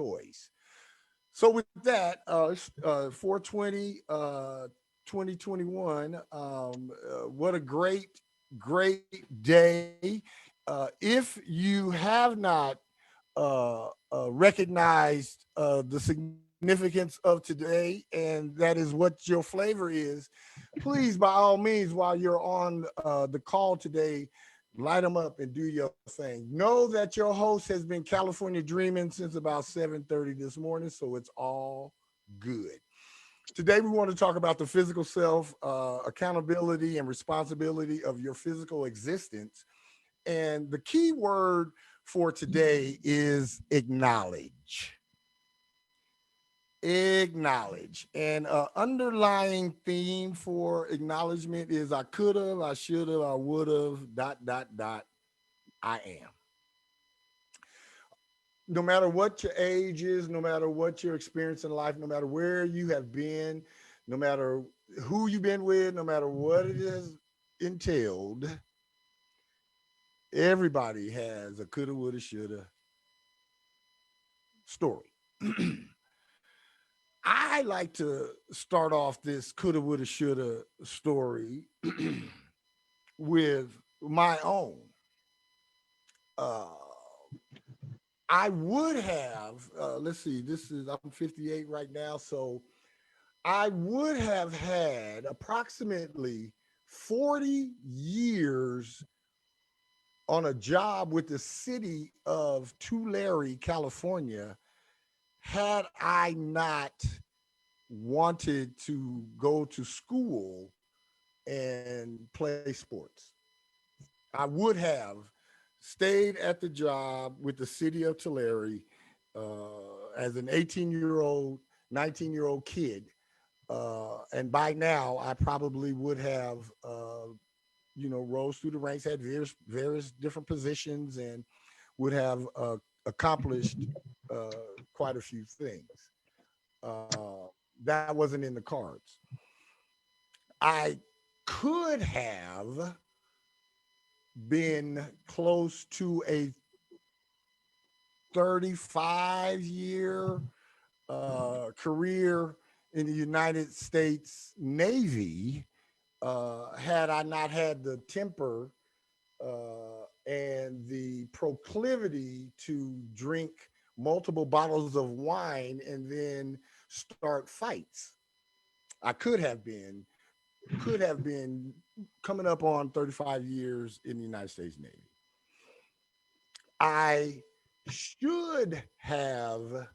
toys. So with that, 420, 2021, what a great day. If you have not recognized the significance of today, and that is what your flavor is, please, by all means, while you're on the call today, light them up and do your thing. Know that your host has been California dreaming since about 7:30 this morning, so it's all good. Today, we want to talk about the physical self, accountability and responsibility of your physical existence. And the key word for today is acknowledge. Acknowledge. And underlying theme for acknowledgement is I could have, I should have, I would have, dot, I am. No matter what your age is, no matter what your experience in life, no matter where you have been, no matter who you've been with, no matter what it has entailed, everybody has a coulda, woulda, shoulda story. I like to start off this coulda, woulda, shoulda story with my own. Uh, I would have, let's see, I'm 58 right now. So I would have had approximately 40 years on a job with the city of Tulare, California, had I not wanted to go to school and play sports. I would have stayed at the job with the city of Tulare as an 18-year-old, 19-year-old kid. And by now, I probably would have, rose through the ranks, had various different positions, and would have accomplished uh, quite a few things. That wasn't in the cards. I could have been close to a 35-year career in the United States Navy had I not had the temper and the proclivity to drink multiple bottles of wine and then start fights. I could have been coming up on 35 years in the United States Navy. I should have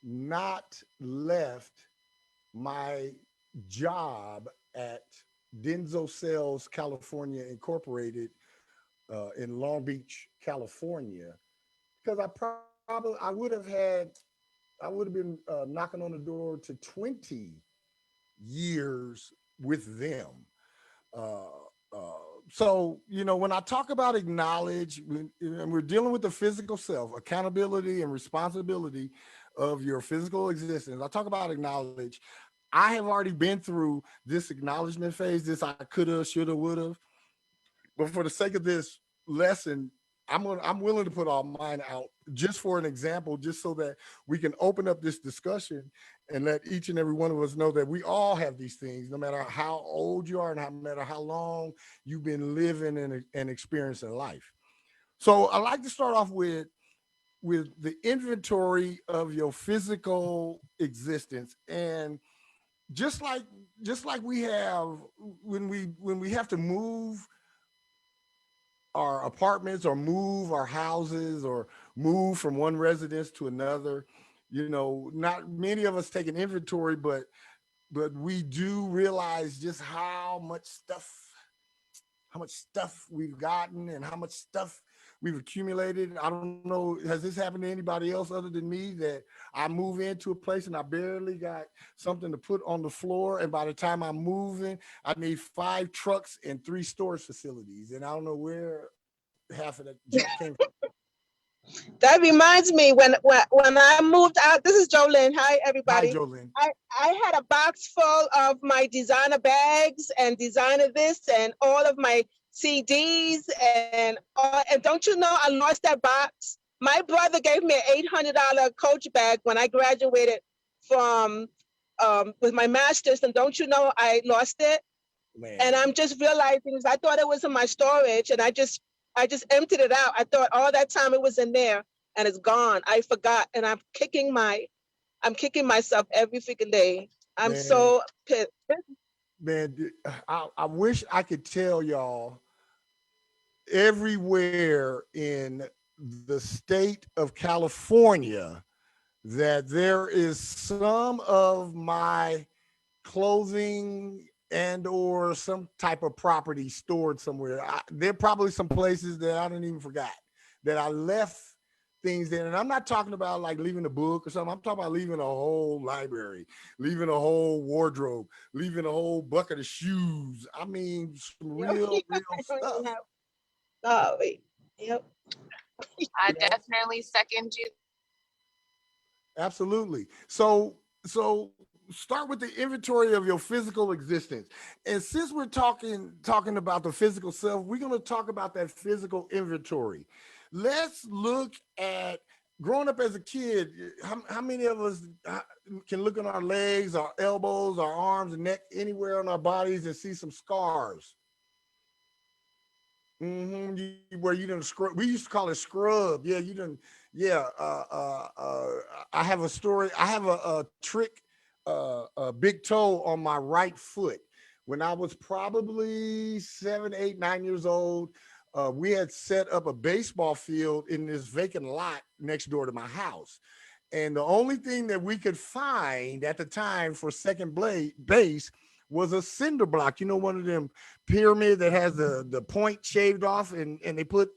not left my job at Denso Cells California Incorporated in Long Beach, California, because I would have been knocking on the door to 20 years with them. Uh, uh, so, when I talk about acknowledge, and we're dealing with the physical self, accountability and responsibility of your physical existence, I talk about acknowledge. I have already been through this acknowledgement phase, this I coulda, shoulda, woulda. But for the sake of this lesson, I'm willing to put all mine out just for an example, just so that we can open up this discussion and let each and every one of us know that we all have these things, no matter how old you are and no matter how long you've been living and experiencing life. So I like to start off with the inventory of your physical existence. And just like we have when we have to move our apartments or move our houses or move from one residence to another, not many of us take an inventory, but we do realize just how much stuff we've gotten and how much stuff we've accumulated. I don't know, has this happened to anybody else other than me, that I move into a place and I barely got something to put on the floor, and by the time I'm moving, I need 5 trucks and 3 storage facilities, and I don't know where half of that junk came from. That reminds me when I moved out. This is Jolene. Hi, Hi, everybody. Jolene. I had a box full of my designer bags and designer this and all of my CDs and don't you know I lost that box? My brother gave me an $800 Coach bag when I graduated from with my master's, and don't you know I lost it? And Man, I'm just realizing I thought it was in my storage, and I just emptied it out. I thought all that time it was in there, and it's gone. I forgot, and I'm kicking myself every freaking day. I'm man, so pissed. I wish I could tell y'all everywhere in the state of California that there is some of my clothing and or some type of property stored somewhere. There are probably some places that I didn't even forgot that I left things in. And I'm not talking about like leaving a book or something. I'm talking about leaving a whole library, leaving a whole wardrobe, leaving a whole bucket of shoes. I mean, some real, real I don't even stuff. have. Oh wait. Yep. I You know, definitely second you. absolutely. So start with the inventory of your physical existence. And since we're talking about the physical self, we're going to talk about that physical inventory. Let's look at growing up as a kid. How many of us can look at our legs, our elbows, our arms, and neck, anywhere on our bodies and see some scars? Where you done scrub. We used to call it scrub. Yeah, you done. Yeah. I have a story. I have a trick, a big toe on my right foot. When I was probably 7, 8, 9 years old, we had set up a baseball field in this vacant lot next door to my house. And the only thing that we could find at the time for second base was a cinder block. You know, one of them pyramid that has the point shaved off, and they put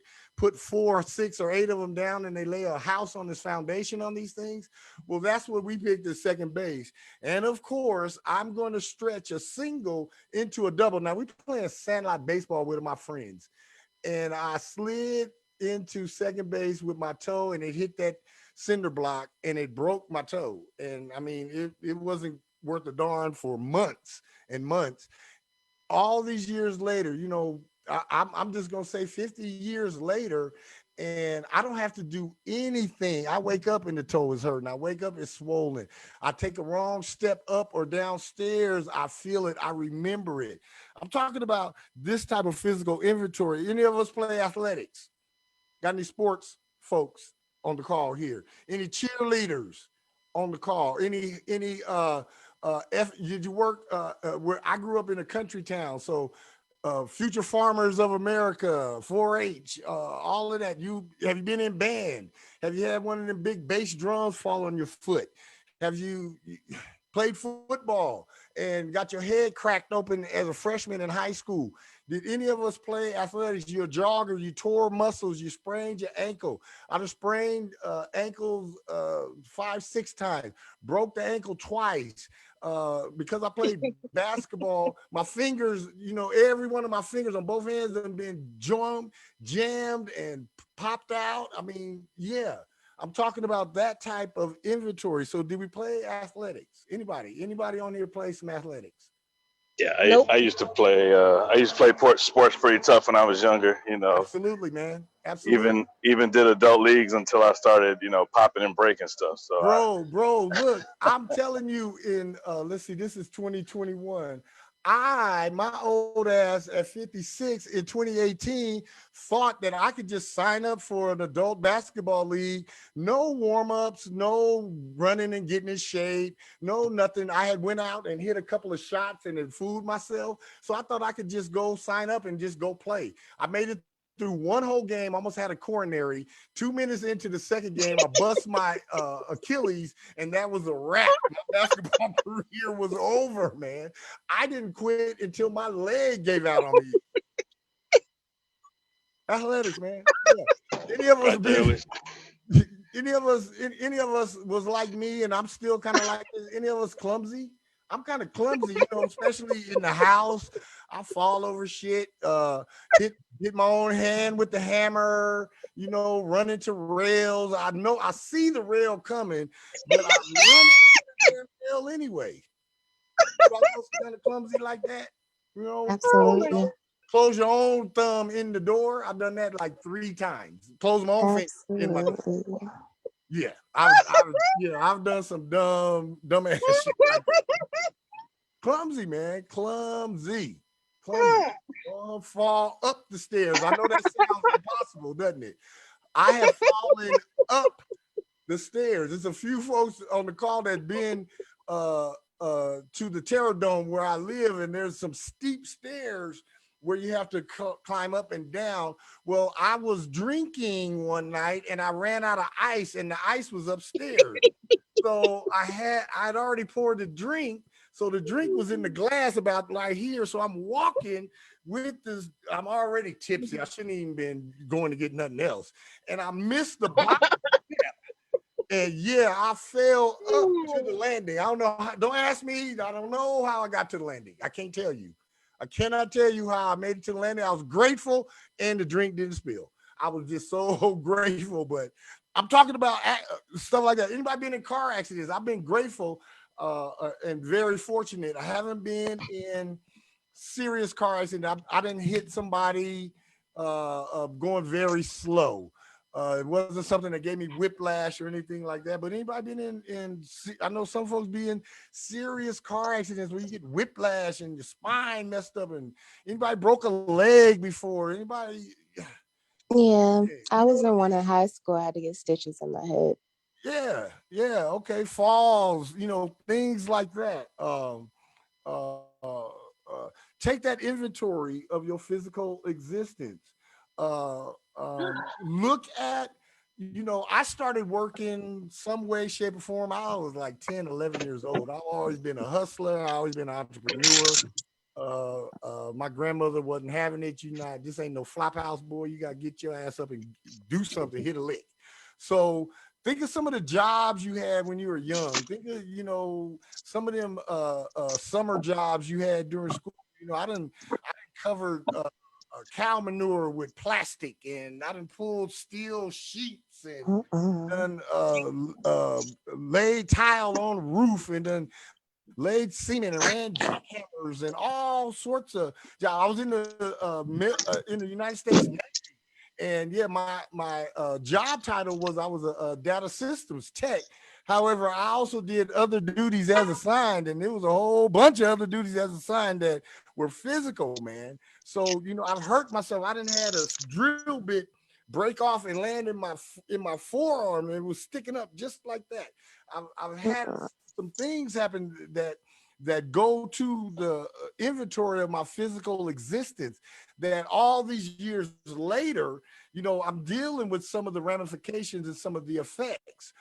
4, 6, or 8 of them down, and they lay a house on this foundation on these things. Well, that's what we picked at second base. And of course, I'm going to stretch a single into a double. Now we playing sandlot baseball with my friends, and I slid into second base with my toe, and it hit that cinder block, and it broke my toe. And I mean, it wasn't worth a darn for months and months. All these years later, you know, I'm just gonna say 50 years later, and I don't have to do anything. I wake up and the toe is hurting. I wake up, it's swollen. I take a wrong step up or downstairs, I feel it, I remember it. I'm talking about this type of physical inventory. Any of us play athletics? Got any sports folks on the call here? Any cheerleaders on the call? Did you work where I grew up in a country town? So Future Farmers of America, 4-H, all of that. Have you been in band? Have you had one of them big bass drums fall on your foot? Have you played football and got your head cracked open as a freshman in high school? Did any of us play athletics? You're a jogger, you tore muscles, you sprained your ankle. I just sprained ankles 5, 6 times, broke the ankle twice. Because I played basketball, my fingers, you know, every one of my fingers on both hands have been jammed and popped out. I mean, yeah, I'm talking about that type of inventory. So did we play athletics? Anybody on here play some athletics? Yeah, Nope. I used to play. I used to play sports pretty tough when I was younger. You know, Absolutely, man. Absolutely. even did adult leagues until I started, you know, popping and breaking stuff. So Bro, look, I'm telling you in let's see, this is 2021. My old ass at 56 in 2018 thought that I could just sign up for an adult basketball league, no warm-ups, no running and getting in shape, no nothing. I had went out and hit a couple of shots and had fooled myself. So I thought I could just go sign up and just go play. I made it through one whole game, almost had a coronary. 2 minutes into the second game, I bust my Achilles, and that was a wrap. My basketball career was over, man. I didn't quit until my leg gave out on me. Athletics, man. Yeah. Any of us right there been? was Any of us was like me, and I'm still kind of like this. Any of us clumsy? I'm kind of clumsy, you know, especially in the house. I fall over shit, hit my own hand with the hammer, you know, run into rails. I know I see the rail coming, but I run into the rail anyway. You guys kind of clumsy like that, you know? Oh my Absolutely. close your own thumb in the door. I've done that like 3 times. Close my own finger in my door. Absolutely. Yeah, I've done some dumb ass shit like that. Clumsy, man, clumsy. Fall up the stairs. I know that sounds impossible, doesn't it? I have fallen up the stairs. There's a few folks on the call that been to the Terror Dome where I live, and there's some steep stairs where you have to climb up and down. Well, I was drinking one night and I ran out of ice, and the ice was upstairs. So I'd already poured the drink. So the drink was in the glass about right here. So I'm walking with this. I'm already tipsy. I shouldn't even been going to get nothing else. And I missed the bottom step. And yeah, I fell up to the landing. I don't know. Don't ask me. I don't know how I got to the landing. I can't tell you. I cannot tell you how I made it to the landing. I was grateful, and the drink didn't spill. I was just so grateful. But I'm talking about stuff like that. Anybody been in car accidents? I've been grateful and very fortunate. I haven't been in serious car accident. I didn't hit somebody going very slow. It wasn't something that gave me whiplash or anything like that. But anybody been I know some folks be in serious car accidents where you get whiplash and your spine messed up, and anybody broke a leg before? Anybody? Yeah, I was in one in high school. I had to get stitches in my head. Okay, falls, things like that. Take that inventory of your physical existence. Look at, I started working some way, shape, or form. I was like 10, 11 years old. I've always been a hustler. I've always been an entrepreneur. My grandmother wasn't having it. This ain't no flop house boy. You got to get your ass up and do something, hit a lick. So think of some of the jobs you had when you were young. Think of, some of them summer jobs you had during school. I done covered cow manure with plastic, and I done pulled steel sheets and done laid tile on the roof, and then laid cement and ran jackhammers and all sorts of jobs. I was in the United States Navy. And yeah, my job title was I was a data systems tech. However, I also did other duties as assigned, and there was a whole bunch of other duties as assigned that were physical, man. So I've hurt myself. I didn't had a drill bit break off and land in my forearm, and it was sticking up just like that. I've had some things happen that go to the inventory of my physical existence, that all these years later, I'm dealing with some of the ramifications and some of the effects.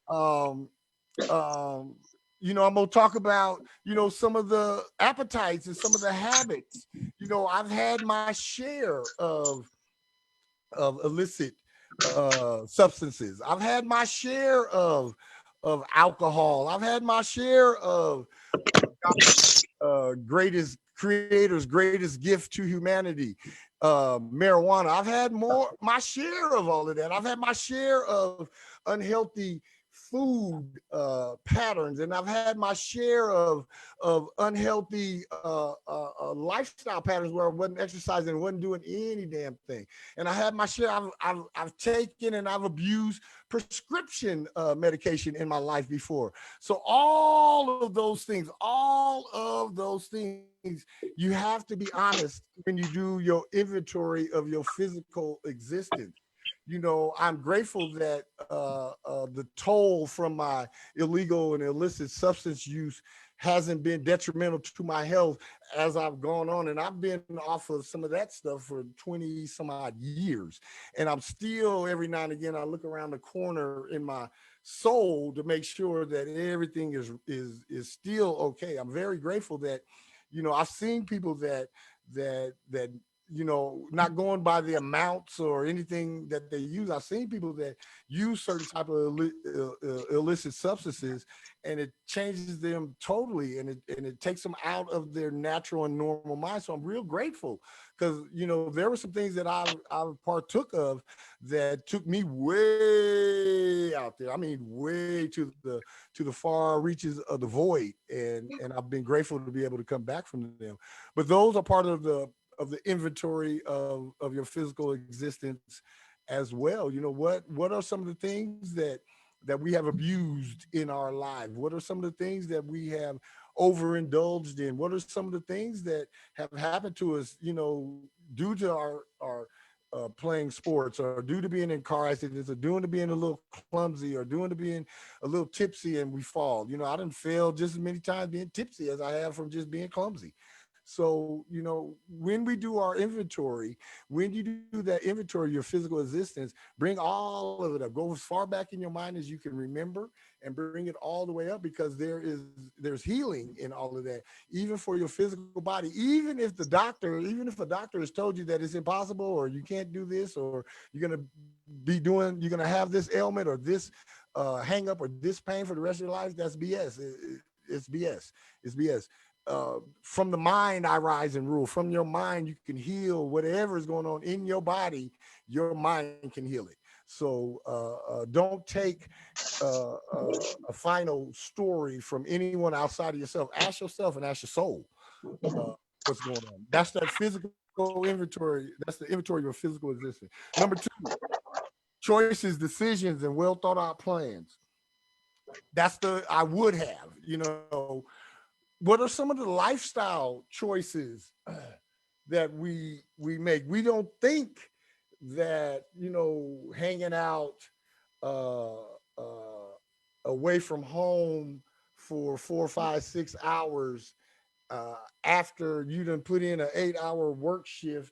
I'm gonna talk about, some of the appetites and some of the habits. I've had my share of illicit substances. I've had my share of alcohol. I've had my share of greatest creator's greatest gift to humanity, marijuana. I've had my share of all of that. I've had my share of unhealthy food patterns, and I've had my share of unhealthy lifestyle patterns where I wasn't exercising and wasn't doing any damn thing. And I had my share. I've taken and I've abused prescription medication in my life before. So all of those things, you have to be honest when you do your inventory of your physical existence. I'm grateful that the toll from my illegal and illicit substance use hasn't been detrimental to my health as I've gone on. And I've been off of some of that stuff for 20 some odd years. And I'm still, every now and again, I look around the corner in my soul to make sure that everything is still okay. I'm very grateful that, I've seen people that not going by the amounts or anything that they use. I've seen people that use certain type of illicit substances, and it changes them totally, and it takes them out of their natural and normal mind. So I'm real grateful, because there were some things that I partook of that took me way out there. I mean, way to the far reaches of the void, and I've been grateful to be able to come back from them. But those are part of the the inventory of your physical existence as well. You know, what are some of the things that we have abused in our life? What are some of the things that we have overindulged in? What are some of the things that have happened to us, you know, due to our playing sports, or due to being in car accidents, or due to being a little clumsy, or due to being a little tipsy and we fall? You know, I didn't fail just as many times being tipsy as I have from just being clumsy. So, you know, when we do our inventory, when you do that inventory of your physical existence, bring all of it up. Go as far back in your mind as you can remember and bring it all the way up, because there's healing in all of that, even for your physical body. Even if a doctor has told you that it's impossible, or you can't do this, or you're going to have this ailment, or this hang up, or this pain for the rest of your life, that's BS. It's BS. It's BS. From the mind I rise and rule. From your mind you can heal whatever is going on in your body. Your mind can heal it. So don't take a final story from anyone outside of yourself. Ask yourself and ask your soul what's going on. That's that physical inventory. That's the inventory of your physical existence. Number 2, choices, decisions, and well thought out plans. That's the I would have, you know. What are some of the lifestyle choices that we make? We don't think that, you know, hanging out away from home for 4, 5, 6 hours after you done put in an 8-hour work shift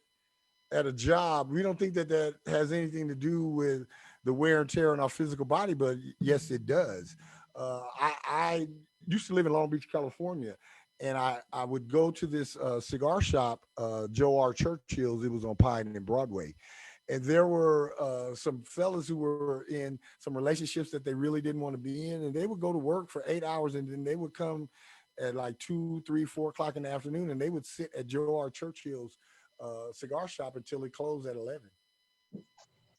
at a job, we don't think that that has anything to do with the wear and tear on our physical body, but yes, it does. I used to live in Long Beach, California, and I would go to this cigar shop, Joe R. Churchill's. It was on Pine and Broadway. And there were some fellas who were in some relationships that they really didn't want to be in. And they would go to work for 8 hours, and then they would come at like 2, 3, 4 o'clock in the afternoon, and they would sit at Joe R. Churchill's cigar shop until it closed at 11.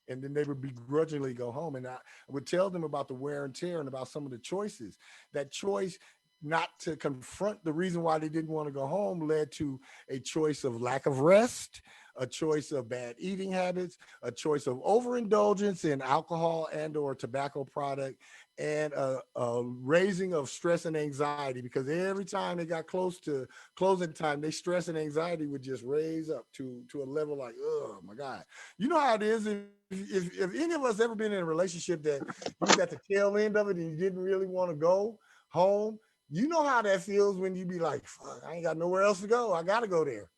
And then they would begrudgingly go home. And I would tell them about the wear and tear and about some of the choices. That choice not to confront the reason why they didn't want to go home led to a choice of lack of rest, a choice of bad eating habits, a choice of overindulgence in alcohol and or tobacco product, and a raising of stress and anxiety, because every time they got close to closing time, they stress and anxiety would just raise up to a level like, oh my God. You know how it is if any of us ever been in a relationship that you was at the tail end of it and you didn't really want to go home. You know how that feels when you be like, fuck, I ain't got nowhere else to go. I gotta go there.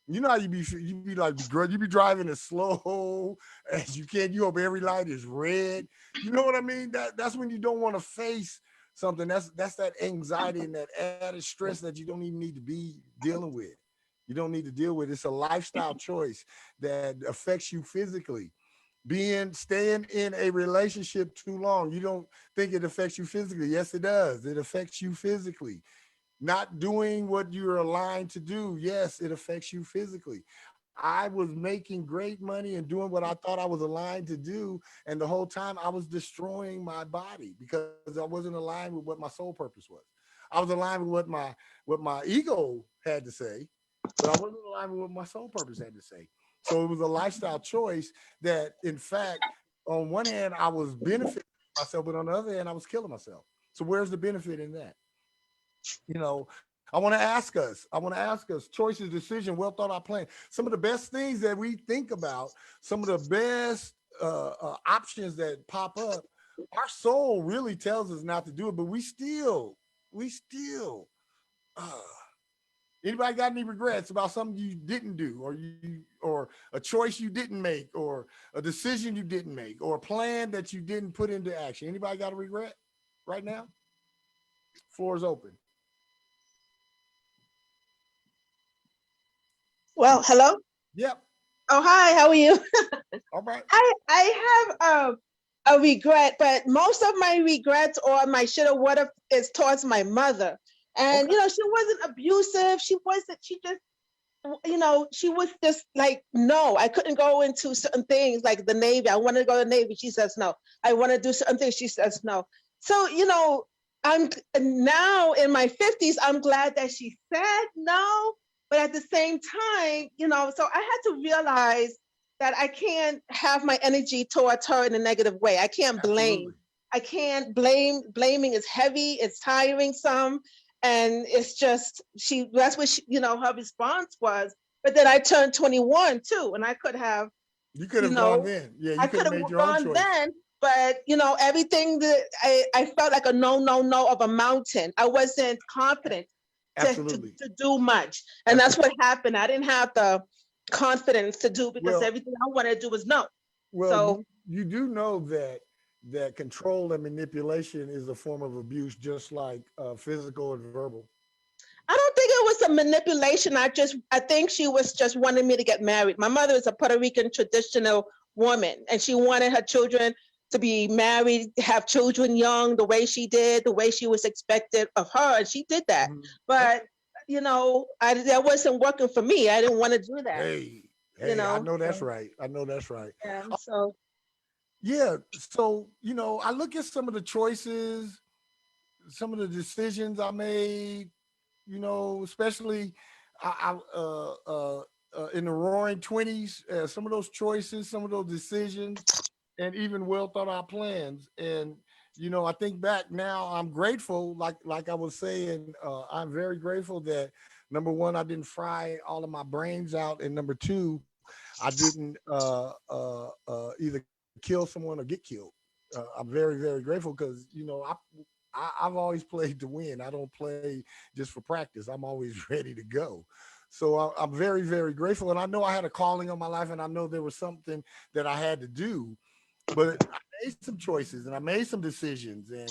You know how you be like, you be driving as slow as you can. You hope every light is red. You know what I mean? That's when you don't want to face something. That's that anxiety and that added stress that you don't even need to be dealing with. You don't need to deal with. It's a lifestyle choice that affects you physically. Staying in a relationship too long, you don't think it affects you physically. Yes, it does. It affects you physically. Not doing what you're aligned to do, yes, it affects you physically. I was making great money and doing what I thought I was aligned to do, and the whole time I was destroying my body because I wasn't aligned with what my soul purpose was. I was aligned with what my ego had to say, but I wasn't aligned with what my soul purpose had to say. So it was a lifestyle choice that, in fact, on one hand, I was benefiting myself, but on the other hand, I was killing myself. So where's the benefit in that? You know, I want to ask us, choices, decision, well thought out plan. Some of the best things that we think about, some of the best options that pop up, our soul really tells us not to do it, but we still, uh, anybody got any regrets about something you didn't do, or a choice you didn't make, or a decision you didn't make, or a plan that you didn't put into action? Anybody got a regret right now? Floor is open. Well, hello. Yep. Oh, hi. How are you? All right. I have a regret, but most of my regrets or my shoulda woulda is towards my mother. And Okay. she wasn't abusive. She was just like, no, I couldn't go into certain things like the Navy. I want to go to the Navy. She says no. I want to do certain things. She says no. So, I'm now in my 50s. I'm glad that she said no, But at the same time, so I had to realize that I can't have my energy towards her in a negative way. I can't blame. Absolutely. I can't blame. Blaming is heavy, it's tiring some. And it's just, that's what her response was. But then I turned 21 too, and I could have, You could you have gone know, then. Yeah, you I could could have have made your own gone choice. then, but everything that I felt like a no, no, no of a mountain. I wasn't confident Absolutely. to do much. And that's what happened. I didn't have the confidence to do because Well, everything I wanted to do was no. well, So you do know that control and manipulation is a form of abuse, just like physical and verbal. I don't think it was a manipulation. I think she was just wanting me to get married. My mother is a Puerto Rican traditional woman, and she wanted her children to be married, have children young, the way she did, the way she was expected of her, and she did that. Mhm. But that wasn't working for me. I didn't want to do that. Hey, You I know, know that's so, right. I know that's right. yeah. So Yeah. So, I look at some of the choices, some of the decisions I made, especially in the roaring 20s, some of those choices, some of those decisions, and even well thought out plans. And, I think back now, I'm grateful, like I was saying, I'm very grateful that number one, I didn't fry all of my brains out. And number two, I didn't either kill someone or get killed. I'm very, very grateful because, I've always played to win. I don't play just for practice. I'm always ready to go. So I'm very, very grateful. And I know I had a calling on my life, and I know there was something that I had to do. But I made some choices and I made some decisions, and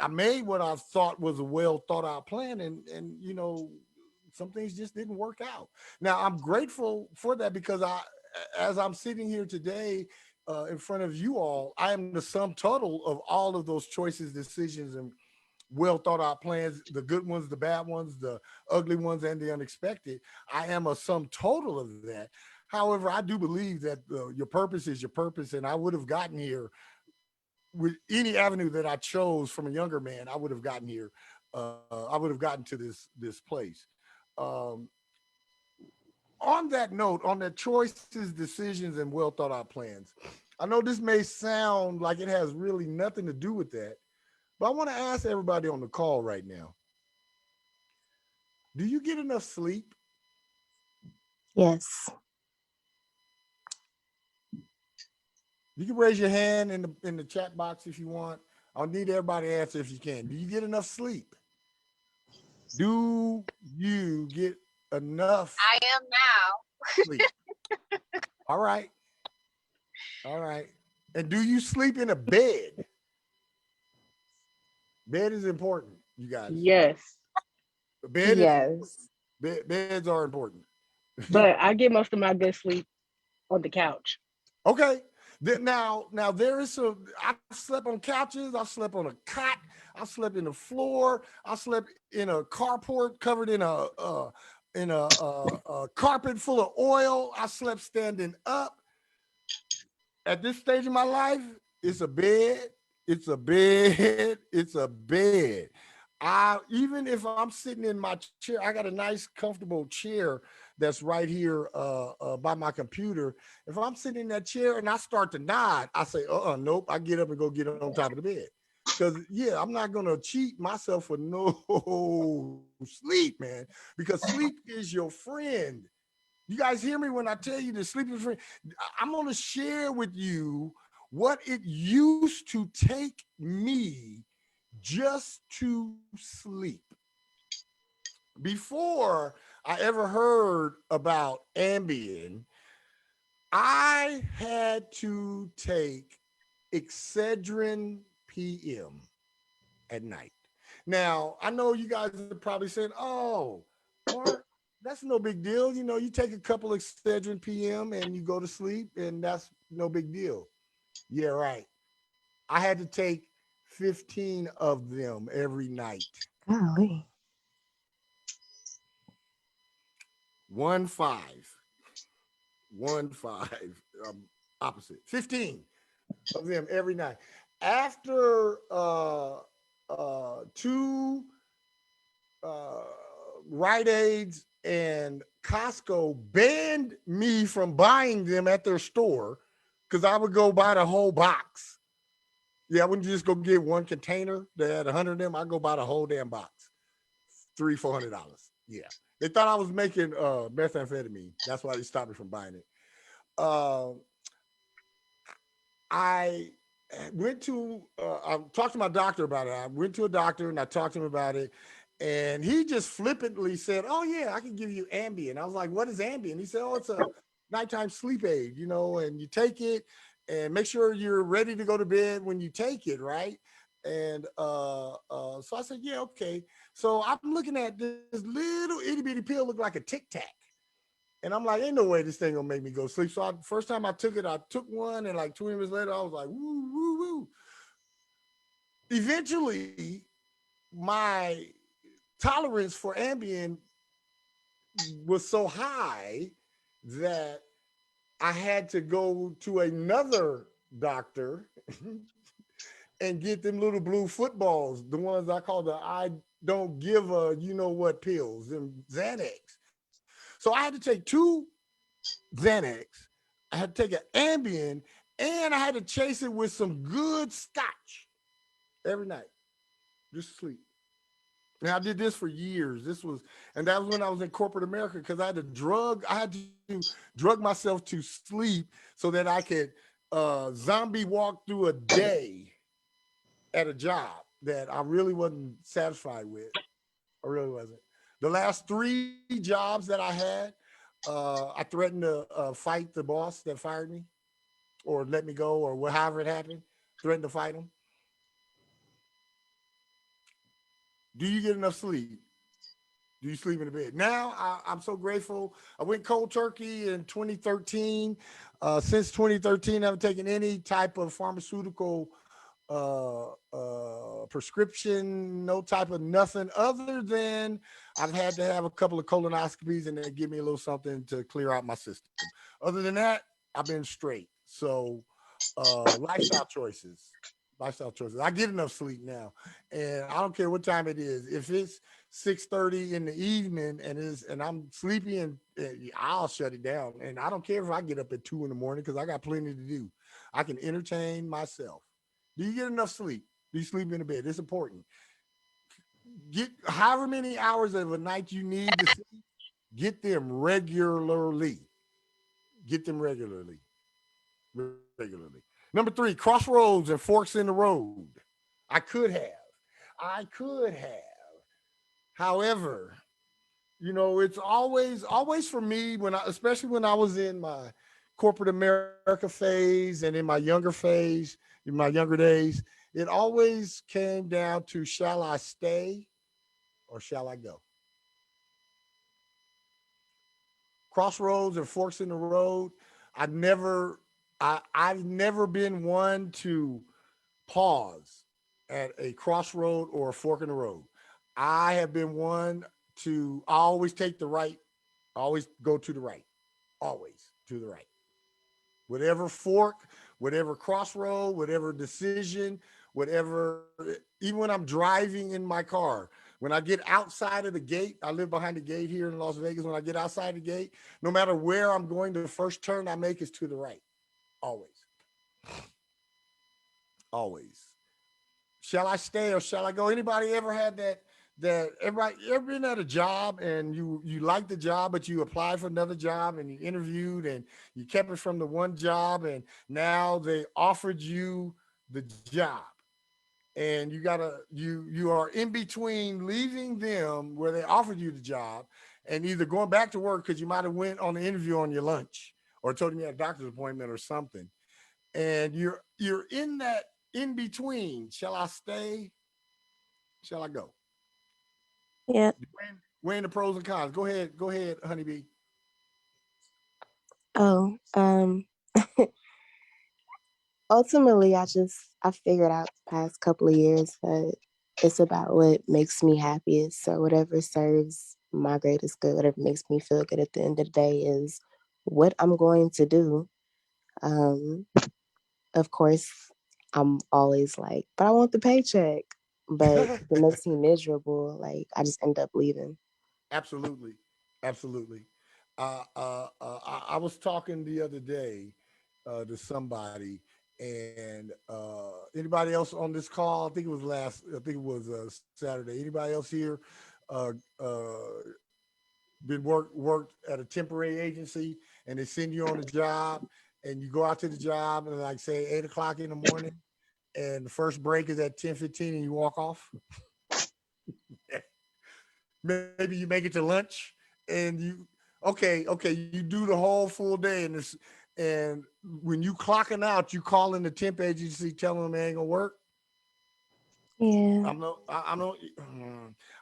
I made what I thought was a well thought out plan, and some things just didn't work out. Now I'm grateful for that because as I'm sitting here today in front of you all, I am the sum total of all of those choices, decisions, and well thought out plans, the good ones, the bad ones, the ugly ones, and the unexpected. I am a sum total of that. However, I do believe that your purpose is your purpose, and I would have gotten here with any avenue that I chose from a younger man. I would have gotten here. I would have gotten to this place. Um, on that note, on the choices, decisions, and well thought out plans, I know this may sound like it has really nothing to do with that, but I want to ask everybody on the call right now: do you get enough sleep? Yes. You can raise your hand in the chat box if you want. I'll need everybody to answer if you can. Do you get enough sleep? Do you get enough I am now. sleep? All right. All right. And do you sleep in a bed? Bed is important, you guys. Yes, Bed is Yes. beds are important. but I get most of my good sleep on the couch. Okay. Now there is I slept on couches, I slept on a cot, I slept in the floor, I slept in a carport covered in a carpet full of oil. I slept standing up. At this stage of my life, it's a bed, it's a bed, it's a bed. I even if I'm sitting in my chair, I got a nice comfortable chair that's right here by my computer. If I'm sitting in that chair and I start to nod, I say, nope. I get up and go get on top of the bed. Because yeah, I'm not gonna cheat myself for no sleep, man. Because sleep is your friend. You guys hear me when I tell you to sleep is free? I'm going to share with you what it used to take me just to sleep. Before I ever heard about Ambien, I had to take Excedrin PM at night. Now, I know you guys are probably saying, oh, Mark, that's no big deal. You take a couple of Excedrin PM and you go to sleep, and that's no big deal. Yeah, right. I had to take 15 of them every night. Golly. 1-5. 1-5. Opposite. 15 of them every night. After two Rite Aids and Costco banned me from buying them at their store because I would go buy the whole box. Yeah, I wouldn't just go get one container that had 100 of them. I'd go buy the whole damn box, $300-400. Yeah, they thought I was making methamphetamine. That's why they stopped me from buying it. I went to I talked to my doctor about it. I went to a doctor and I talked to him about it, and he just flippantly said, "Oh yeah, I can give you Ambien." I was like, "What is Ambien?" He said, "Oh, it's a nighttime sleep aid, you know, and you take it and make sure you're ready to go to bed when you take it, right?" And so I said, "Yeah, okay." So I'm looking at this little itty bitty pill, look like a Tic Tac. And I'm like, ain't no way this thing gonna make me go sleep. So first time I took it, I took one, and like 20 minutes later, I was like, woo, woo, woo. Eventually, my tolerance for Ambien was so high that I had to go to another doctor and get them little blue footballs, the ones I call the I don't give a you know what pills, them Xanax. So I had to take 2 Xanax. I had to take an Ambien, and I had to chase it with some good scotch every night, just to sleep. And I did this for years. And that was when I was in corporate America because I had to drug myself to sleep so that I could zombie walk through a day at a job that I really wasn't satisfied with. I really wasn't. The last 3 jobs that I had, I threatened to fight the boss that fired me or let me go or however it happened, threatened to fight him. Do you get enough sleep? Do you sleep in the bed? Now I'm so grateful. I went cold turkey in 2013. Since 2013, I haven't taken any type of pharmaceutical prescription, no type of nothing other than I've had to have a couple of colonoscopies and they give me a little something to clear out my system. Other than that, I've been straight. So lifestyle choices. Lifestyle choices. I get enough sleep now. And I don't care what time it is. If it's 6:30 in the evening and I'm sleepy and I'll shut it down. And I don't care if I get up at 2 in the morning because I got plenty to do. I can entertain myself. Do you get enough sleep? Do you sleep in the bed? It's important. Get however many hours of a night you need to sleep, get them regularly. Get them regularly. Regularly. Number 3, crossroads and forks in the road. I could have. I could have. However, you know, it's always for me especially when I was in my corporate America phase and in my younger phase, in my younger days, it always came down to shall I stay or shall I go? Crossroads and forks in the road. I've never been one to pause at a crossroad or a fork in the road. I have been one to always take the right, always go to the right, always to the right. Whatever fork, whatever crossroad, whatever decision, whatever, even when I'm driving in my car, when I get outside of the gate, I live behind the gate here in Las Vegas. When I get outside the gate, no matter where I'm going, the first turn I make is to the right. Always. Always. Shall I stay or shall I go? Anybody ever had that everybody ever been at a job and you liked the job, but you applied for another job and you interviewed and you kept it from the one job and now they offered you the job and you are in between leaving them where they offered you the job and either going back to work because you might have went on the interview on your lunch or told them you had a doctor's appointment or something, and you're in that in between. Shall I stay? Shall I go? Yeah. Weighing the pros and cons. Go ahead, honeybee. Oh, ultimately, I figured out the past couple of years that it's about what makes me happiest. So whatever serves my greatest good, whatever makes me feel good at the end of the day is what I'm going to do. Um, of course, I'm always like, but I want the paycheck. But if it makes me miserable, like I just end up leaving. Absolutely. Absolutely. I was talking the other day to somebody, and anybody else on this call? I think it was Saturday. Anybody else here uh, uh, been worked at a temporary agency, and they send you on a job, and you go out to the job, and like say 8 o'clock in the morning, and the first break is at 10:15, and you walk off. Maybe you make it to lunch, and okay, you do the whole full day, and when you clocking out, you call in the temp agency telling them they ain't gonna work. Yeah. I'm no.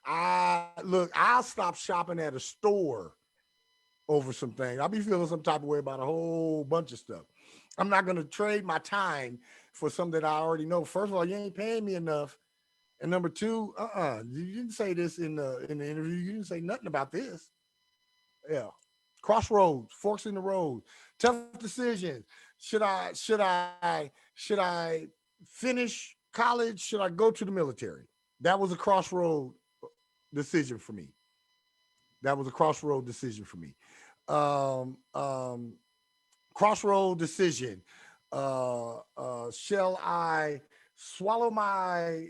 I look. I'll stop shopping at a store over some things. I'll be feeling some type of way about a whole bunch of stuff. I'm not gonna trade my time for something that I already know. First of all, you ain't paying me enough, and number two, you didn't say this in the interview. You didn't say nothing about this. Yeah. Crossroads, forks in the road, tough decisions. Should I finish college? Should I go to the military? That was a crossroad decision for me. That was a crossroad decision for me. Um, um, Crossroad decision. Shall I swallow my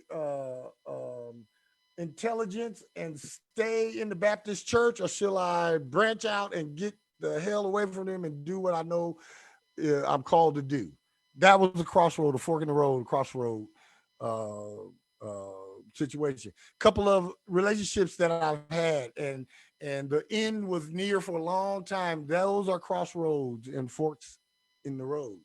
intelligence and stay in the Baptist church, or shall I branch out and get the hell away from them and do what I know I'm called to do? That was a crossroad, a fork in the road, crossroad uh, situation. Couple of relationships that I've had, and the end was near for a long time. Those are crossroads and forks in the road,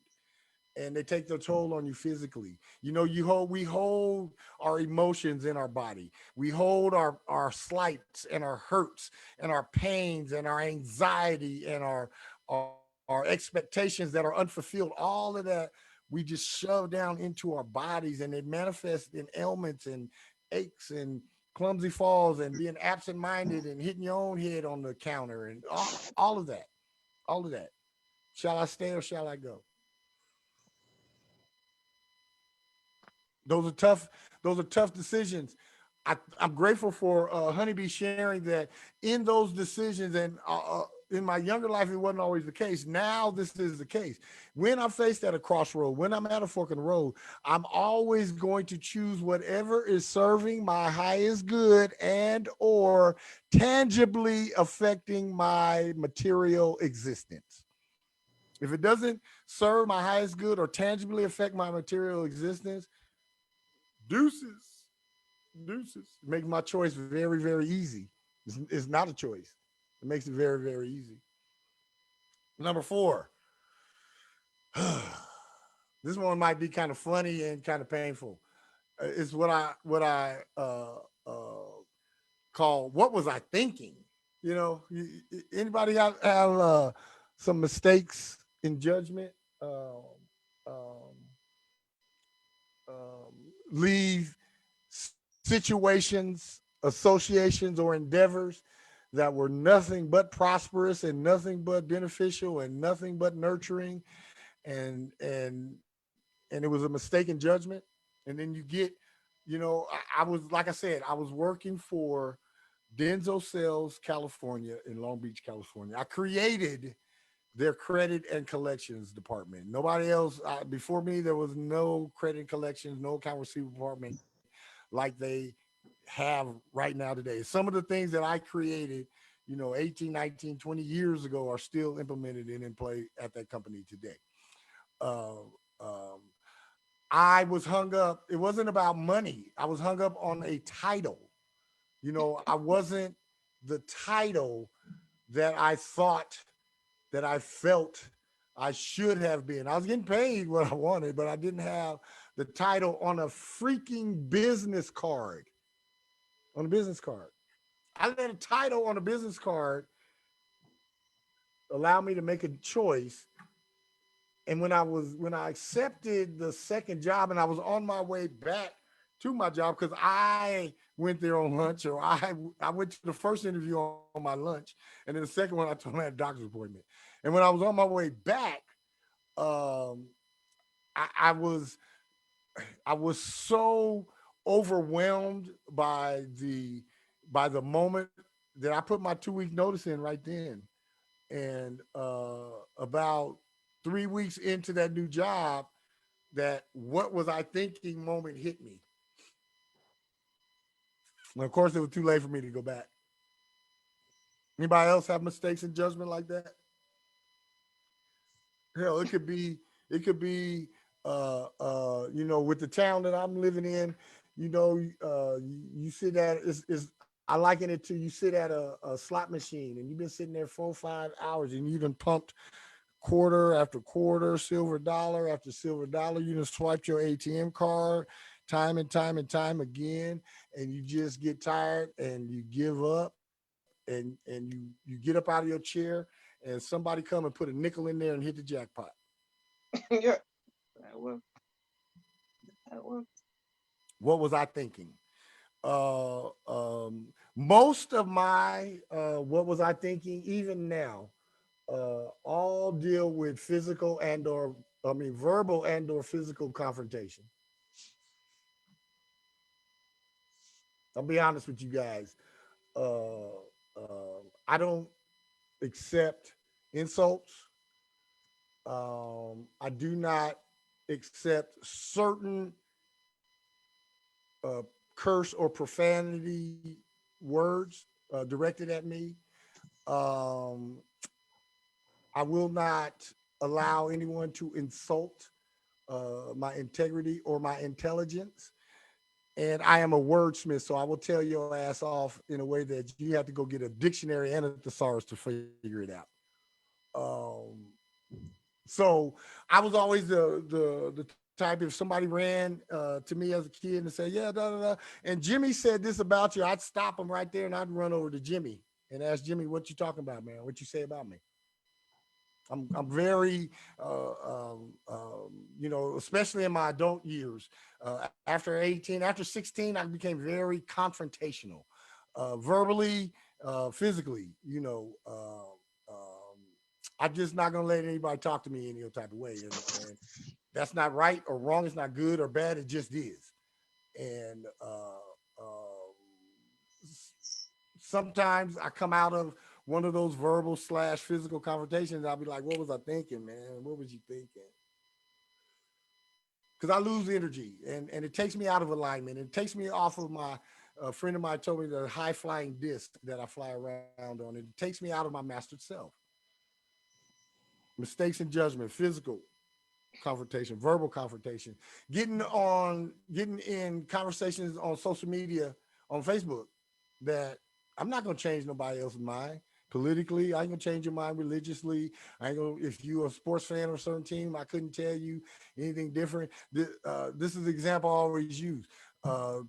and they take their toll on you physically. You know, we hold our emotions in our body. We hold our slights and our hurts and our pains and our anxiety and our, our expectations that are unfulfilled. All of that we just shove down into our bodies, and it manifests in ailments and aches and clumsy falls and being absent-minded and hitting your own head on the counter and all of that. All of that. Shall I stay or shall I go? Those are tough. Those are tough decisions. I'm grateful for Honeybee sharing that in those decisions, and in my younger life, it wasn't always the case. Now this is the case. When I'm faced at a crossroad, when I'm at a fork in the road, I'm always going to choose whatever is serving my highest good and or tangibly affecting my material existence. If it doesn't serve my highest good or tangibly affect my material existence, deuces, deuces. It makes my choice very, very easy. It's not a choice. It makes it very, very easy. Number four. This one might be kind of funny and kind of painful. It's what I call "what was I thinking?" You know, anybody have some mistakes in judgment? Um, Leave situations, associations, or endeavors that were nothing but prosperous and nothing but beneficial and nothing but nurturing, and and and it was a mistaken judgment. And then you get, I was, like I said, I was working for Denso Sales California in Long Beach, California. I created their credit and collections department. Nobody else before me. There was no credit and collections, no account receivable department like they have right now today. Some of the things that I created, 18, 19, 20 years ago are still implemented and in play at that company today. Uh, um, I was hung up. It wasn't about money. I was hung up on a title. I wasn't the title that I thought that I felt I should have been. I was getting paid what I wanted, but I didn't have the title on a freaking business card. On a business card. I let a title on a business card allow me to make a choice. And when I accepted the second job and I was on my way back to my job, because I went there on lunch, or I went to the first interview on my lunch, and then the second one I told them I had a doctor's appointment. And when I was on my way back, um, I was so overwhelmed by the moment that I put my 2-week notice in right then. And about 3 weeks into that new job, that what was I thinking moment hit me. And of course, it was too late for me to go back. Anybody else have mistakes in judgment like that? Hell, it could be, you know, with the town that I'm living in, you know, you sit at is I liken it to you sit at a slot machine and you've been sitting there 4 or 5 hours and you done pumped quarter after quarter, silver dollar after silver dollar. You done swiped your ATM card time and time and time again, and you just get tired and you give up and you get up out of your chair and somebody come and put a nickel in there and hit the jackpot. Yeah, that worked. That worked. What was I thinking? Most of my what was I thinking, even now, all deal with physical and or I mean verbal and or physical confrontation. I'll be honest with you guys. Uh, I don't accept insults. I do not accept certain uh, curse or profanity words directed at me. Um, I will not allow anyone to insult my integrity or my intelligence. And I am a wordsmith, so I will tell your ass off in a way that you have to go get a dictionary and a thesaurus to figure it out. Um, so I was always the type, if somebody ran to me as a kid and said, yeah, da, da, da, and Jimmy said this about you, I'd stop him right there and I'd run over to Jimmy and ask Jimmy, what you talking about, man? What you say about me? I'm very, you know, especially in my adult years. After 18, after 16, I became very confrontational, verbally, physically. You know, I'm just not gonna let anybody talk to me any other type of way, and that's not right or wrong. It's not good or bad. It just is. And sometimes I come out of one of those verbal / physical confrontations. I'll be like, what was I thinking, man? What was you thinking? Because I lose energy and it takes me out of alignment. It takes me off of my a friend of mine told me the high flying disc that I fly around on. It takes me out of my mastered self. Mistakes in judgment, physical confrontation, verbal confrontation, getting in conversations on social media, on Facebook, that I'm not gonna change nobody else's mind. Politically, I ain't gonna change your mind. Religiously, I ain't gonna. If you're a sports fan of a certain team, I couldn't tell you anything different. This is the example I always use.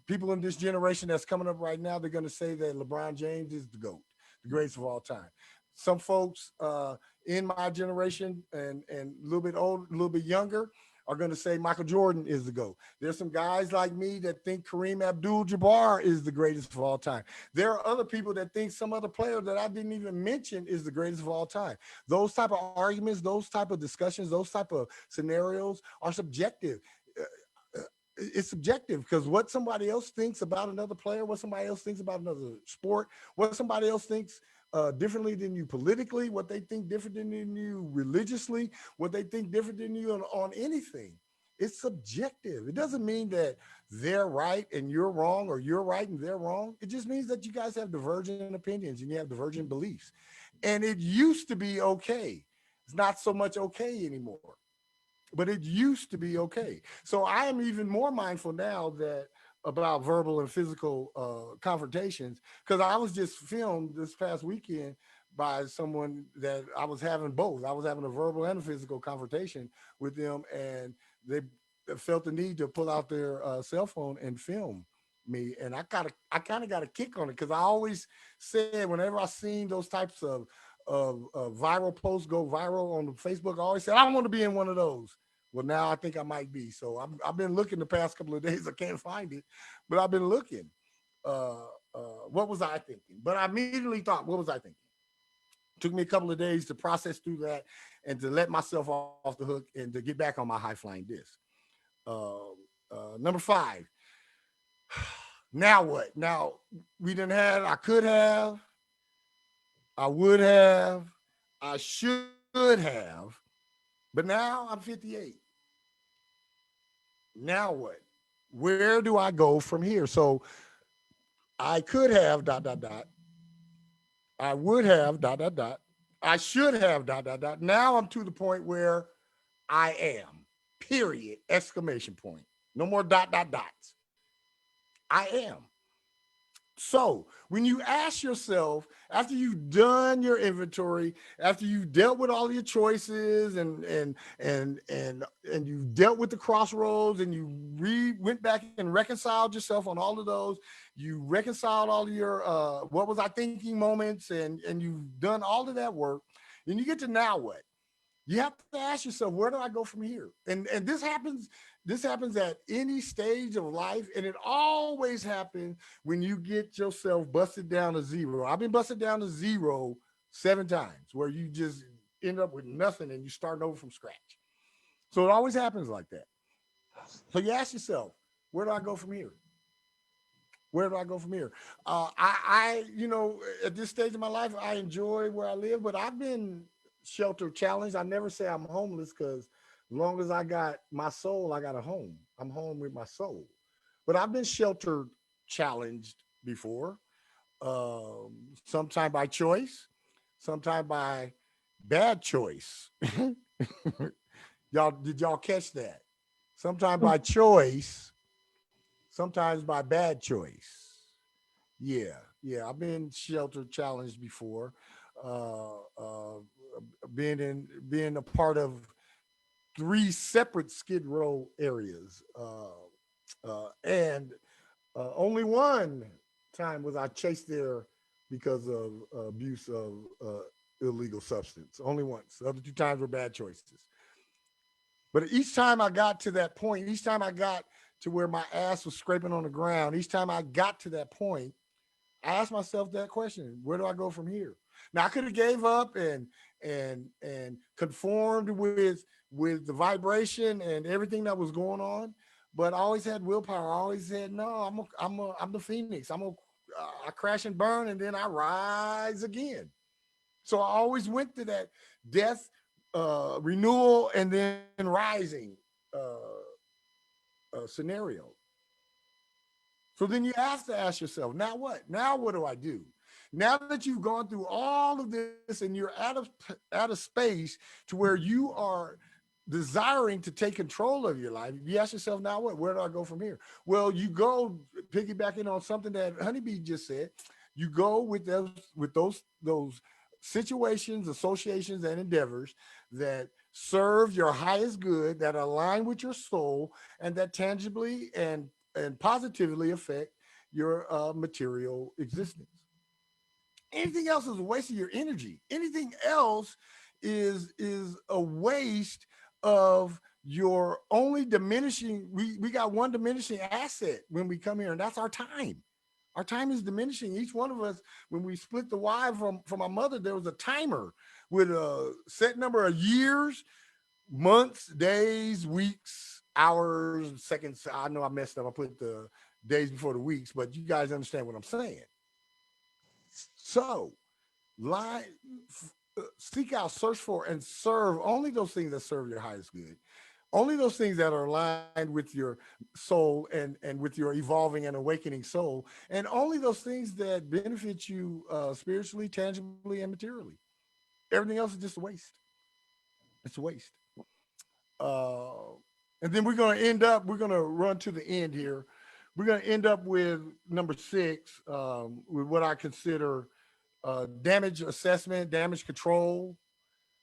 People in this generation that's coming up right now, they're gonna say that LeBron James is the GOAT, the greatest of all time. Some folks in my generation and a little bit old, a little bit younger, are going to say Michael Jordan is the GOAT. There's some guys like me that think Kareem Abdul-Jabbar is the greatest of all time. There are other people that think some other player that I didn't even mention is the greatest of all time. Those type of arguments, those type of discussions, those type of scenarios are subjective. It's subjective because what somebody else thinks about another player, what somebody else thinks about another sport, what somebody else thinks differently than you politically, what they think different than you religiously, what they think different than you on anything. It's subjective. It doesn't mean that they're right and you're wrong, or you're right and they're wrong. It just means that you guys have divergent opinions and you have divergent beliefs. And it used to be okay. It's not so much okay anymore, but it used to be okay. So I am even more mindful now that about verbal and physical confrontations, because I was just filmed this past weekend by someone that I was having both. I was having a verbal and a physical confrontation with them, and they felt the need to pull out their cell phone and film me. And I kind of got a kick on it, because I always said whenever I seen those types of viral posts go viral on Facebook, I always said I don't want to be in one of those. Well, now I think I might be. So I've been looking the past couple of days. I can't find it, but I've been looking. What was I thinking? But I immediately thought, what was I thinking? Took me a couple of days to process through that and to let myself off the hook and to get back on my high flying disc. Number 5. Now what? Now we didn't have, I could have, I would have, I should have, but now I'm 58. Now what? Where do I go from here? So I could have dot dot dot. I would have dot dot dot. I should have dot dot dot. Now I'm to the point where I am. Period. Exclamation point. No more dot dot dots. I am. So when you ask yourself, after you've done your inventory, after you've dealt with all your choices and you've dealt with the crossroads and you went back and reconciled yourself on all of those, you reconciled all of your what was I thinking moments, and you've done all of that work, and you get to now what? You have to ask yourself, where do I go from here? And this happens at any stage of life, and it always happens when you get yourself busted down to zero. I've been busted down to zero 7 times, where you just end up with nothing and you start over from scratch. So it always happens like that. So you ask yourself, where do I go from here? Where do I go from here? At this stage of my life, I enjoy where I live, but I've been shelter challenged. I never say I'm homeless, because as long as I got my soul, I got a home. I'm home with my soul. But I've been shelter challenged before, sometime by choice, sometime by bad choice. Did y'all catch that? Sometime by choice, sometimes by bad choice. Yeah, I've been shelter challenged before. Being a part of 3 separate Skid Row areas, and only one time was I chased there because of abuse of illegal substance. Only once. The other 2 times were bad choices. But each time I got to that point, each time I got to where my ass was scraping on the ground, each time I got to that point, I asked myself that question: where do I go from here? Now I could have gave up and conformed with the vibration and everything that was going on, but I always had willpower. I always said, no, I'm the phoenix. I crash and burn, and then I rise again. So I always went to that death, renewal, and then rising scenario. So then you have to ask yourself, now what? Now what do I do? Now that you've gone through all of this and you're out of space to where you are desiring to take control of your life, you ask yourself, now what? Where do I go from here? Well, you go piggybacking on something that Honeybee just said. You go with those situations, associations, and endeavors that serve your highest good, that align with your soul, and that tangibly and positively affect your material existence. Anything else is a waste of your energy. Anything else is a waste of your only diminishing. We got one diminishing asset when we come here, and that's our time. Our time is diminishing. Each one of us, when we split the Y from our mother, there was a timer with a set number of years, months, days, weeks, hours, seconds. I know I messed up. I put the days before the weeks, but you guys understand what I'm saying. So, seek out, search for, and serve only those things that serve your highest good. Only those things that are aligned with your soul and with your evolving and awakening soul, and only those things that benefit you spiritually, tangibly, and materially. Everything else is just a waste. It's a waste. And then we're going to run to the end here. We're going to end up with number 6, with what I consider damage assessment, damage control,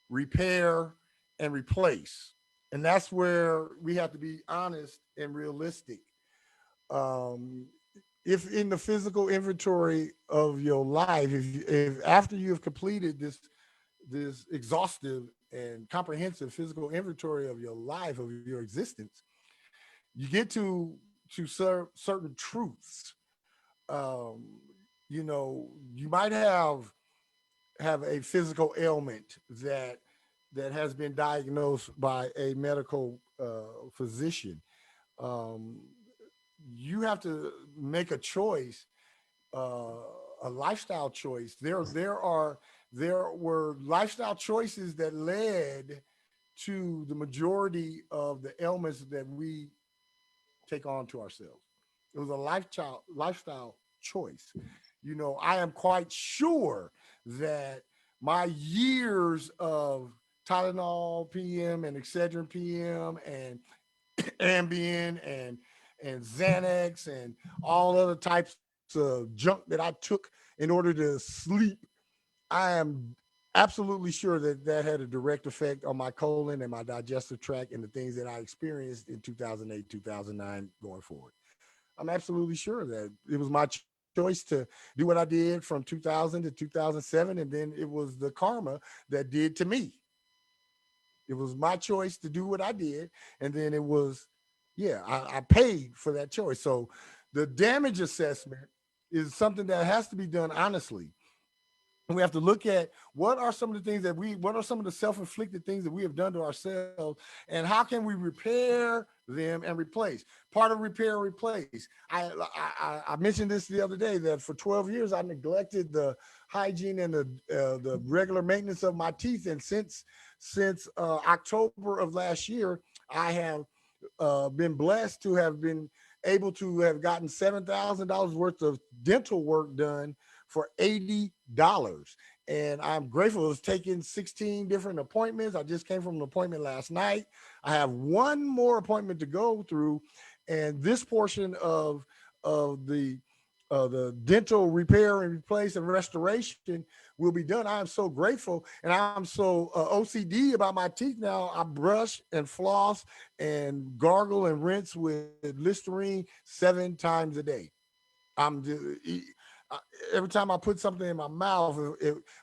repair, and replace. And that's where we have to be honest and realistic. If in the physical inventory of your life, if after you have completed this exhaustive and comprehensive physical inventory of your life, of your existence, you get to certain truths. You might have a physical ailment that has been diagnosed by a medical physician. You have to make a choice, a lifestyle choice. There are there were lifestyle choices that led to the majority of the ailments that we take on to ourselves. It was a lifestyle choice. You know, I am quite sure that my years of Tylenol PM and Excedrin PM and Ambien and Xanax and all other types of junk that I took in order to sleep, I am absolutely sure that that had a direct effect on my colon and my digestive tract and the things that I experienced in 2008, 2009 going forward. I'm absolutely sure that it was my choice to do what I did from 2000 to 2007. And then it was the karma that did to me. It was my choice to do what I did. And then it was, yeah, I paid for that choice. So the damage assessment is something that has to be done honestly. And we have to look at what are some of the things that what are some of the self-inflicted things that we have done to ourselves, and how can we repair them and replace. Part of repair and replace. I mentioned this the other day that for 12 years I neglected the hygiene and the regular maintenance of my teeth, and since October of last year, I have been blessed to have been able to have gotten $7,000 worth of dental work done for $80. And I'm grateful. It was taking 16 different appointments. I just came from an appointment last night. I have one more appointment to go through. And this portion of the dental repair and replace and restoration will be done. I am so grateful, and I'm so OCD about my teeth now. I brush and floss and gargle and rinse with Listerine 7 times a day. I'm just, every time I put something in my mouth,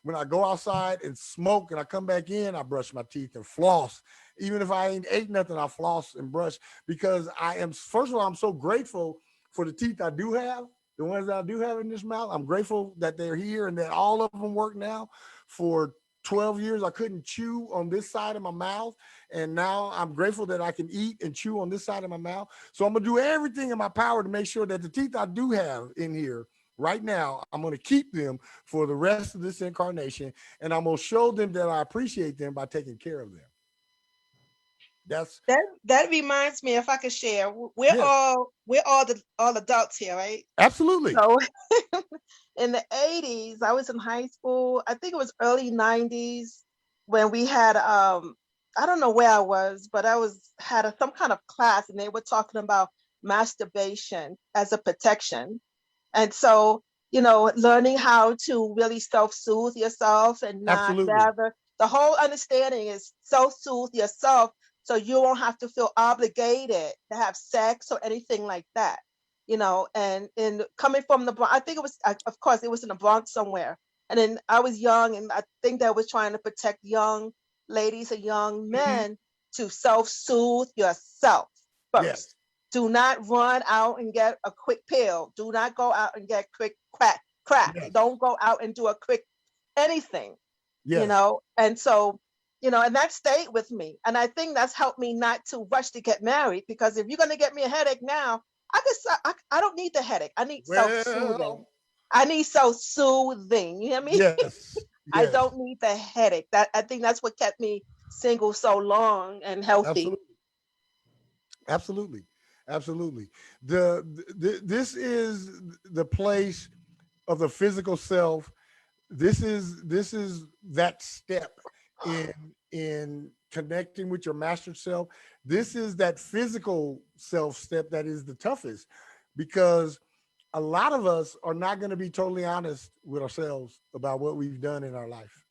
when I go outside and smoke and I come back in, I brush my teeth and floss. Even if I ain't ate nothing, I floss and brush, because I am, first of all, I'm so grateful for the teeth I do have. The ones that I do have in this mouth, I'm grateful that they're here and that all of them work now. For 12 years, I couldn't chew on this side of my mouth. And now I'm grateful that I can eat and chew on this side of my mouth. So I'm going to do everything in my power to make sure that the teeth I do have in here right now, I'm going to keep them for the rest of this incarnation. And I'm going to show them that I appreciate them by taking care of them. That's That reminds me, if I could share, we're yes, all adults here, right? absolutely. So in the 80s, I was in high school. I think it was early 90s when we had I don't know where I was, but I had some kind of class, and they were talking about masturbation as a protection. And so, learning how to really self-soothe yourself and not Absolutely. rather, the whole understanding is self-soothe yourself so you won't have to feel obligated to have sex or anything like that. And coming from the Bronx, I think it was, of course, it was in the Bronx somewhere. And then I was young, and I think that was trying to protect young ladies or young men to self-soothe yourself Yes. first. Do not run out and get a quick pill. Do not go out and get quick crack. Yes. Don't go out and do a quick anything, Yes. And so, and that stayed with me. And I think that's helped me not to rush to get married, because if you're going to get me a headache now, I don't need the headache. I need self-soothing. Well, I need self-soothing. You hear me? yes. I Yes. don't need the headache. I think that's what kept me single so long and healthy. Absolutely. Absolutely. This is the place of the physical self. This is that step in connecting with your master self. This is that physical self step that is the toughest, because a lot of us are not going to be totally honest with ourselves about what we've done in our life.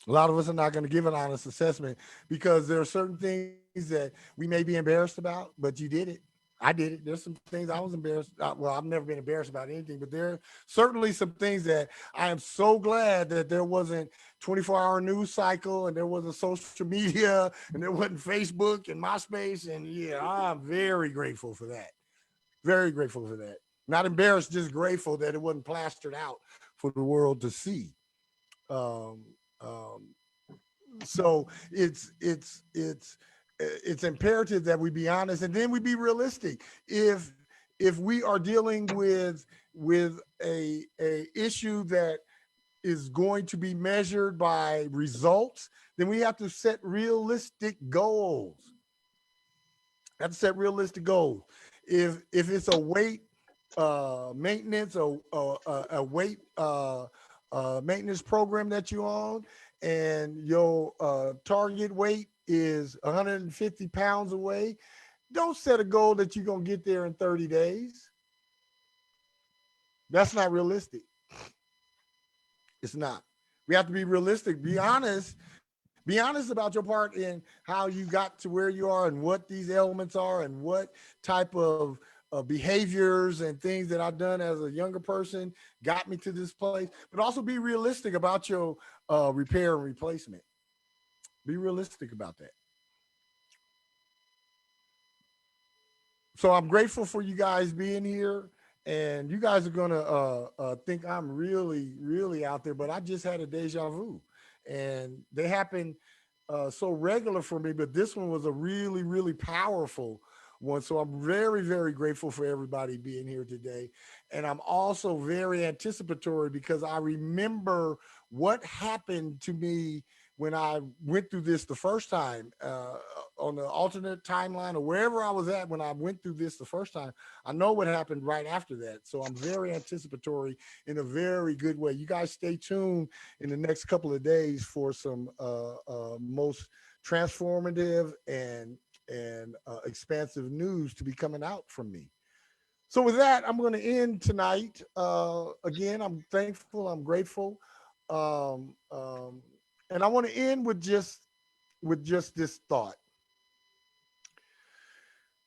A lot of us are not going to give an honest assessment, because there are certain things that we may be embarrassed about, but you did it. I did it. There's some things I was embarrassed. Well, I've never been embarrassed about anything, but there are certainly some things that I am so glad that there wasn't 24-hour news cycle, and there wasn't social media, and there wasn't Facebook and MySpace. And yeah, I'm very grateful for that. Very grateful for that. Not embarrassed, just grateful that it wasn't plastered out for the world to see. Um, um, so it's imperative that we be honest, and then we be realistic. If we are dealing with a issue that is going to be measured by results, then we have to set realistic goals. Have to set realistic goals. If it's a weight maintenance or a weight maintenance program that you own, and your target weight is 150 pounds away, don't set a goal that you're gonna get there in 30 days. That's not realistic. It's not. We have to be realistic. Be honest. Be honest about your part in how you got to where you are and what these elements are and what type of behaviors and things that I've done as a younger person got me to this place. But also be realistic about your repair and replacement. Be realistic about that. So I'm grateful for you guys being here. And you guys are gonna think I'm really, really out there, but I just had a deja vu, and they happen so regular for me. But this one was a really, really powerful one. So I'm very, very grateful for everybody being here today, and I'm also very anticipatory because I remember what happened to me when I went through this the first time on the alternate timeline or wherever I was at when I went through this the first time. I know what happened right after that. So I'm very anticipatory in a very good way. You guys stay tuned in the next couple of days for some most transformative and expansive news to be coming out from me. So with that, I'm going to end tonight. Again, I'm thankful. I'm grateful. Um, um, and I want to end with just this thought.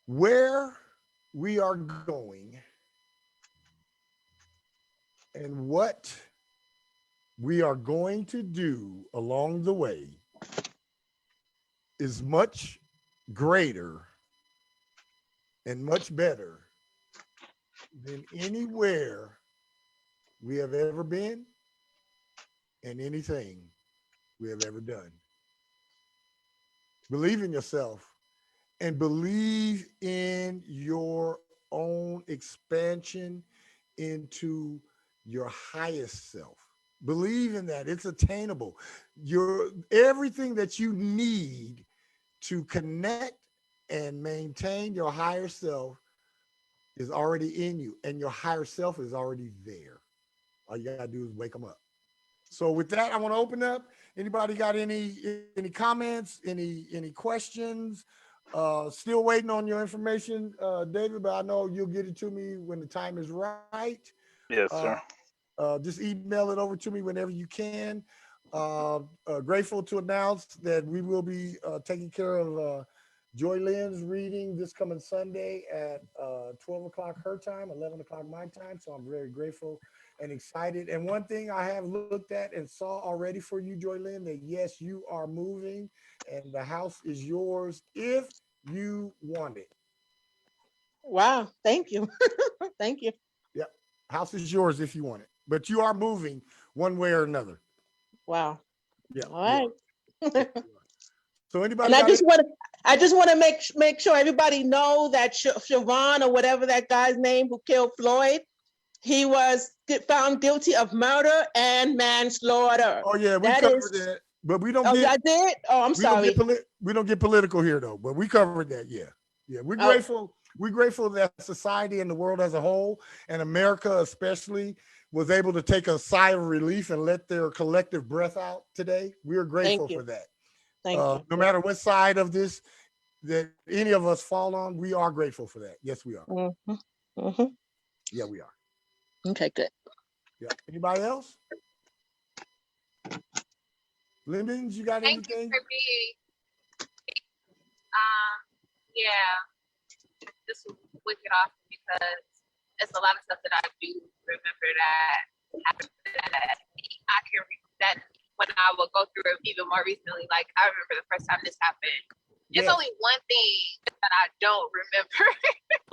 Where we are going and what we are going to do along the way is much greater and much better than anywhere we have ever been and anything we have ever done. Believe in yourself and believe in your own expansion into your highest self. Believe in that. It's attainable. Your everything that you need to connect and maintain your higher self is already in you, and your higher self is already there. All you gotta do is wake them up. So with that, I want to open up. Anybody got any comments, any questions? Still waiting on your information, David, but I know you'll get it to me when the time is right. Yes, sir. Just email it over to me whenever you can. Grateful to announce that we will be taking care of Joy Lynn's reading this coming Sunday at 12 o'clock her time, 11 o'clock my time. So I'm very grateful and excited. And one thing I have looked at and saw already for you, Joy Lynn, that yes, you are moving and the house is yours if you want it. Wow. Thank you. Thank you. Yep. House is yours if you want it, but you are moving one way or another. Wow. Yeah. All right. Yeah, so anybody And I got just want to make sure everybody know that Siobhan or whatever that guy's name who killed Floyd, he was found guilty of murder and manslaughter. Oh yeah, we covered that, but we don't get. I did. Oh, I'm sorry. We don't get political here though, but we covered that. Yeah, yeah. We're grateful. We're grateful that society and the world as a whole, and America especially, was able to take a sigh of relief and let their collective breath out today. We are grateful for that. Thank you. No matter what side of this that any of us fall on, we are grateful for that. Yes, we are. Mm-hmm. Mm-hmm. Yeah, we are. Okay, good. Yeah. Anybody else? Lemons, you got Thank anything? you for being. Yeah, this was wicked awesome because it's a lot of stuff that I do remember that happened that I can that when I will go through it even more recently. Like I remember the first time this happened. It's only one thing that I don't remember.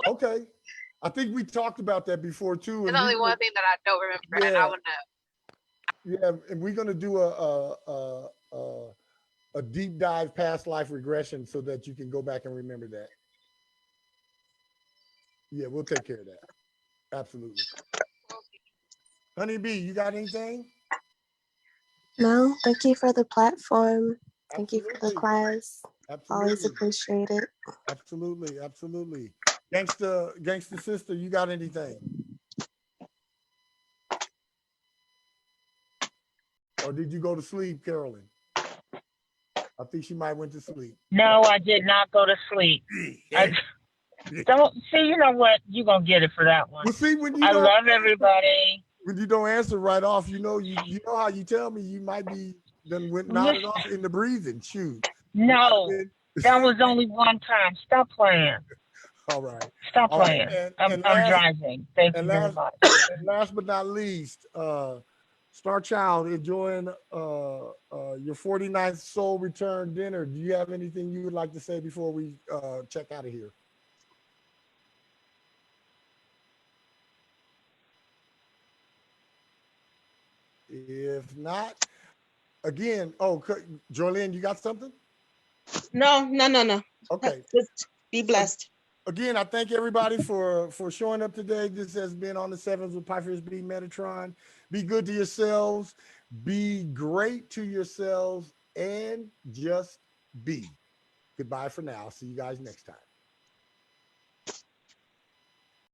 Okay. I think we talked about that before too. There's only one thing that I don't remember, and I want to. Yeah, and we're gonna do a deep dive past life regression so that you can go back and remember that. Yeah, we'll take care of that. Absolutely. Honey Bee, you got anything? No, thank you for the platform. Thank you for the Absolutely. class. Always Absolutely. appreciate it. Absolutely. Absolutely. Gangsta sister, you got anything? Or did you go to sleep, Carolyn? I think she might went to sleep. No, I did not go to sleep. I don't see. You know what? You're gonna get it for that one. Well, see, when you I don't love everybody. when you don't answer right off, you know how you tell me you might be then went nodded off in the breathing. Shoot. No, that was only one time. Stop playing. All right. Stop All right. playing. And I'm last driving. Thank you and very last much. and last but not least, Star Child enjoying your 49th soul return dinner. Do you have anything you would like to say before we check out of here? If not, again, Jolene, you got something? No. Okay. Just be blessed. Again, I thank everybody for showing up today. This has been On the Sevens with Pipers B Metatron. Be good to yourselves. Be great to yourselves and just be. Goodbye for now. See you guys next time.